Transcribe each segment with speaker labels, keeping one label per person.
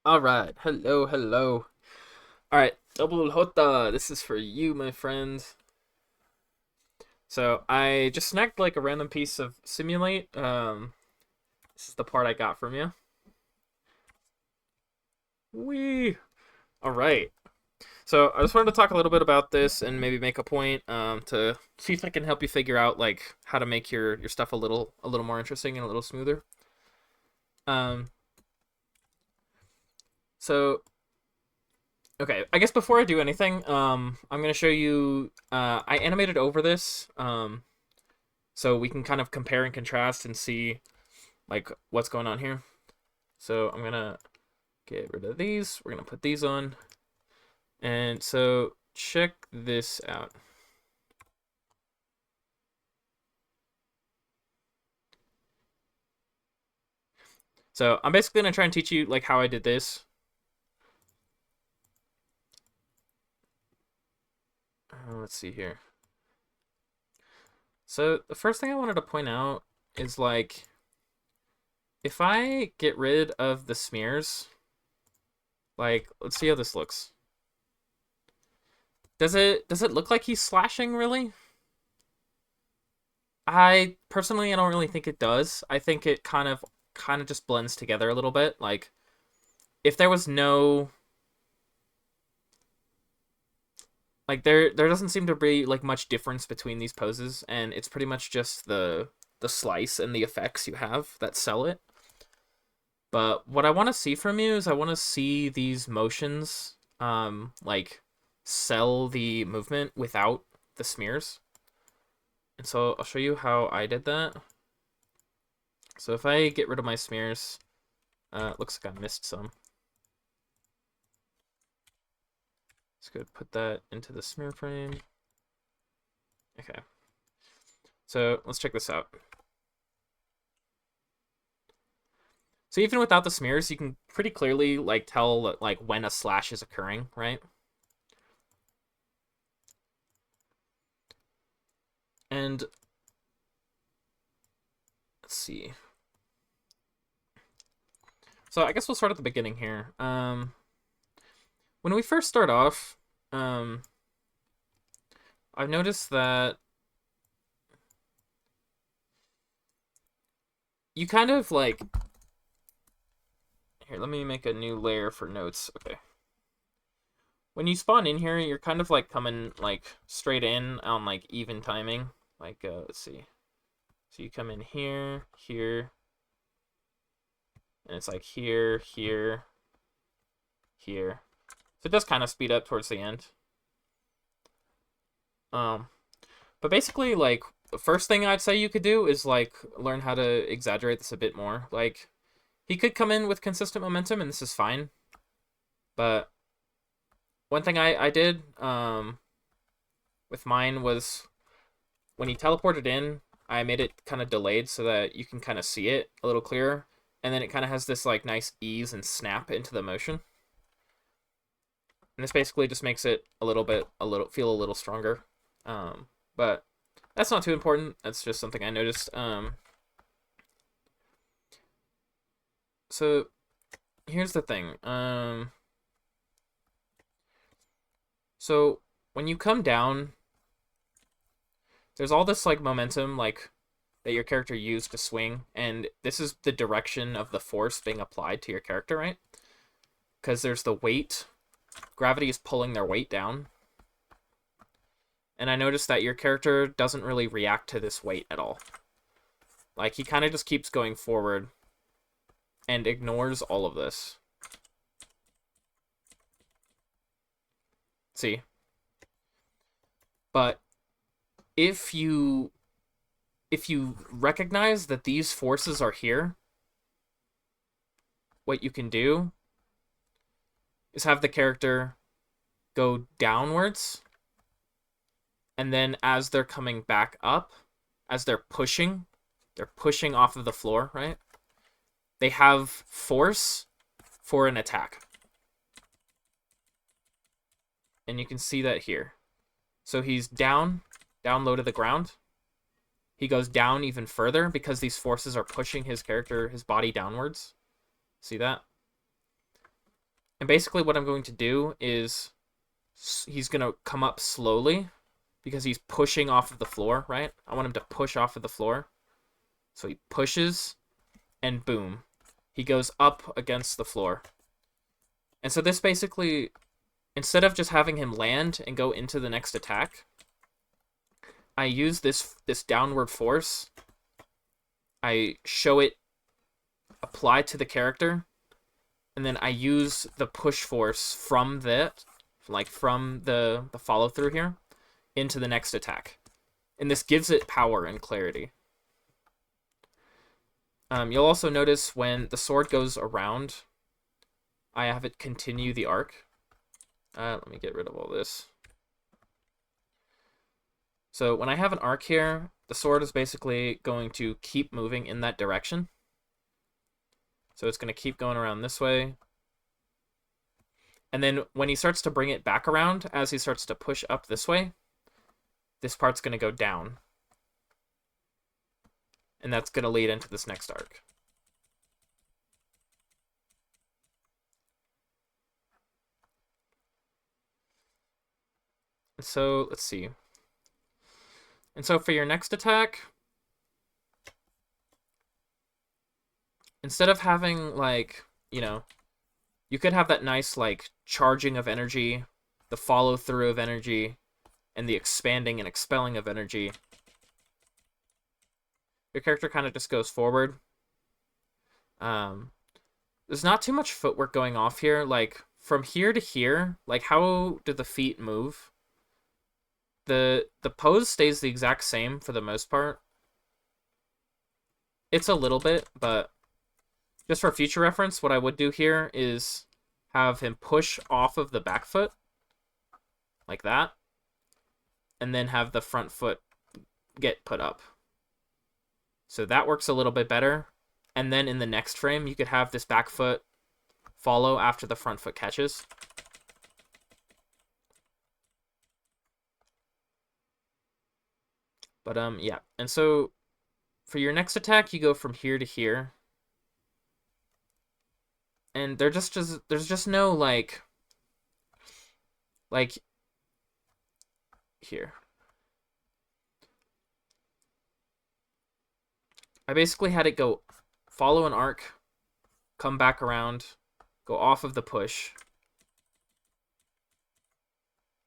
Speaker 1: All right. Hello, hello. All right. Double Jota. This is for you, my friend. So I just snagged like a random piece of simulate. This is the part I got from you. Wee. All right. So I just wanted to talk a little bit about this and maybe make a point to see if I can help you figure out like how to make your stuff a little more interesting and a little smoother. Um. So okay, I guess before I do anything, I'm gonna show you. I animated over this. So we can kind of compare and contrast and see like what's going on here. So I'm gonna get rid of these. We're gonna put these on. And so check this out. So I'm basically gonna try and teach you like how I did this. Let's see here. So the first thing I wanted to point out is like if I get rid of the smears, like let's see how this looks. Does it look like he's slashing really? I don't really think it does. I think it kind of just blends together a little bit. Like if there was no like there doesn't seem to be like much difference between these poses, and it's pretty much just the slice and the effects you have that sell it. But what I want to see from you is I want to see these motions like sell the movement without the smears. And so I'll show you how I did that. So if I get rid of my smears, it looks like I missed some. Let's go put that into the smear frame. Okay. So let's check this out. So even without the smears, you can pretty clearly like tell like when a slash is occurring, right? And let's see. So I guess we'll start at the beginning here. When we first start off, um, I've noticed that you kind of like here. Let me make a new layer for notes. Okay. When you spawn in here, you're kind of like coming like straight in on like even timing. Like let's see. So you come in here, here, and it's like here, here, here. So it does kind of speed up towards the end. Um, but basically, like the first thing I'd say you could do is like learn how to exaggerate this a bit more. Like he could come in with consistent momentum, and this is fine. But one thing I did with mine was when he teleported in, I made it kind of delayed so that you can kind of see it a little clearer, and then it kind of has this like nice ease and snap into the motion. And this basically just makes it feel a little stronger. But that's not too important. That's just something I noticed. So here's the thing. So when you come down, there's all this like momentum like that your character used to swing, and this is the direction of the force being applied to your character, right? Because there's the weight. Gravity is pulling their weight down. And I noticed that your character doesn't really react to this weight at all. Like he kind of just keeps going forward and ignores all of this. See? But if you recognize that these forces are here, what you can do is have the character go downwards, and then as they're coming back up, as they're pushing off of the floor, right? They have force for an attack. And you can see that here. So he's down low to the ground. He goes down even further because these forces are pushing his body downwards. See that? And basically what I'm going to do is he's going to come up slowly because he's pushing off of the floor, right? I want him to push off of the floor. So he pushes, and boom. He goes up against the floor. And so this basically, instead of just having him land and go into the next attack, I use this downward force. I show it applied to the character, and then I use the push force from that, like from the follow through here, into the next attack. And this gives it power and clarity. You'll also notice when the sword goes around, I have it continue the arc. Let me get rid of all this. So when I have an arc here, the sword is basically going to keep moving in that direction. So it's going to keep going around this way. And then when he starts to bring it back around, as he starts to push up this way, this part's going to go down. And that's going to lead into this next arc. So let's see. And so for your next attack, instead of having like, you could have that nice like charging of energy, the follow through of energy, and the expanding and expelling of energy. Your character kind of just goes forward. There's not too much footwork going off here. Like from here to here, like how do the feet move? The pose stays the exact same for the most part. It's a little bit, but just for future reference, what I would do here is have him push off of the back foot, like that, and then have the front foot get put up. So that works a little bit better. And then in the next frame, you could have this back foot follow after the front foot catches. But yeah. And so for your next attack, you go from here to here. And there's just no like here. I basically had it go follow an arc, come back around, go off of the push.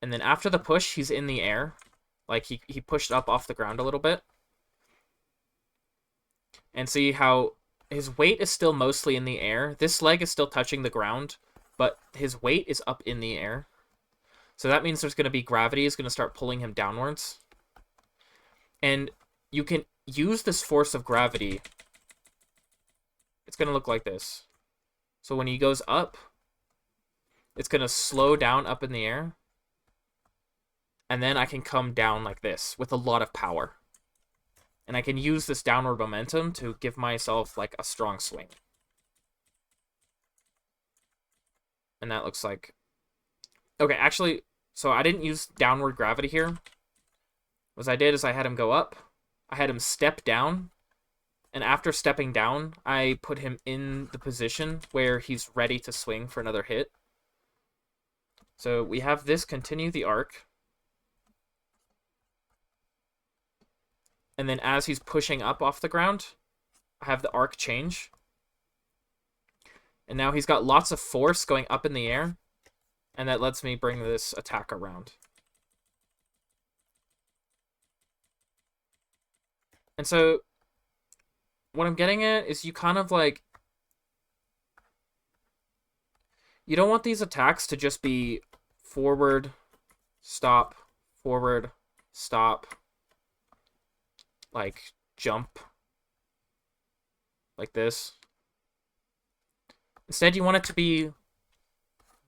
Speaker 1: And then after the push, he's in the air. Like he pushed up off the ground a little bit. And see how his weight is still mostly in the air. This leg is still touching the ground, but his weight is up in the air. So that means there's going to be gravity is going to start pulling him downwards. And you can use this force of gravity. It's going to look like this. So when he goes up, it's going to slow down up in the air. And then I can come down like this with a lot of power. And I can use this downward momentum to give myself like a strong swing. And that looks like... Okay, actually, so I didn't use downward gravity here. What I did is I had him go up. I had him step down. And after stepping down, I put him in the position where he's ready to swing for another hit. So we have this continue the arc. And then as he's pushing up off the ground, I have the arc change. And now he's got lots of force going up in the air. And that lets me bring this attack around. And so what I'm getting at is you kind of like... You don't want these attacks to just be forward, stop, like jump, like this. Instead, you want it to be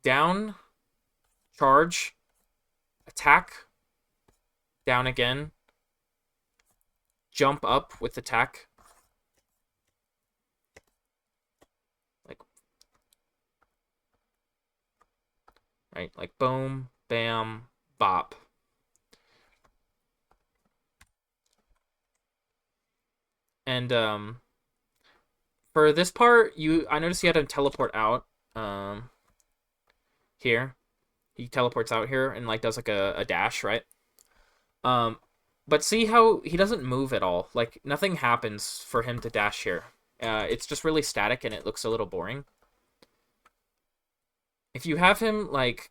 Speaker 1: down, charge, attack, down again, jump up with attack. Right? Like boom, bam, bop. And for this part, I noticed you had to teleport out. here. He teleports out here and like does like a dash, right? Um, but see how he doesn't move at all. Like nothing happens for him to dash here. It's just really static and it looks a little boring. If you have him like,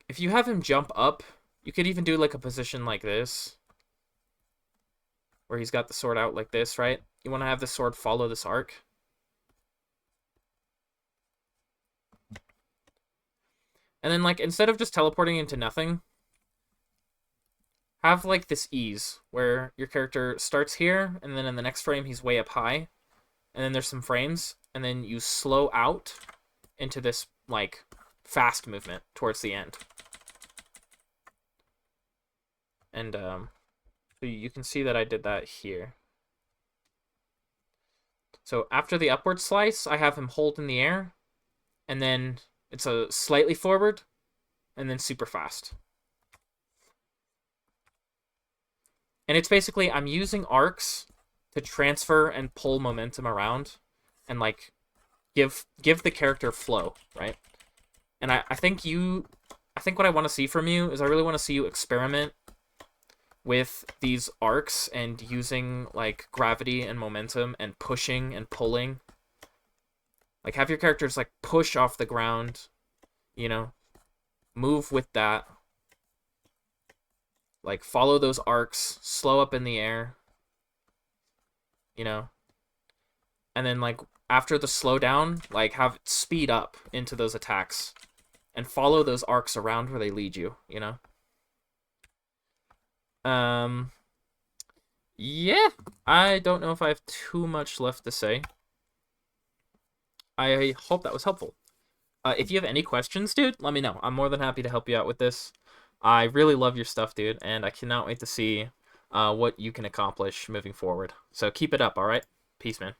Speaker 1: if you have him jump up, you could even do like a position like this, where he's got the sword out like this, right? You want to have the sword follow this arc. And then like instead of just teleporting into nothing, have like this ease where your character starts here and then in the next frame he's way up high, and then there's some frames, and then you slow out into this like fast movement towards the end. And so you can see that I did that here. So after the upward slice, I have him hold in the air, and then it's a slightly forward, and then super fast. And it's basically, I'm using arcs to transfer and pull momentum around and like give the character flow, right? And I think what I want to see from you is I really want to see you experiment with these arcs and using like gravity and momentum and pushing and pulling. Like have your characters like push off the ground, you know, move with that. Like follow those arcs, slow up in the air, you know. And then like after the slowdown, like have it speed up into those attacks and follow those arcs around where they lead you, you know. Yeah, I don't know if I have too much left to say. I hope that was helpful. If you have any questions, dude, let me know. I'm more than happy to help you out with this. I really love your stuff, dude, and I cannot wait to see what you can accomplish moving forward. So keep it up, all right? Peace, man.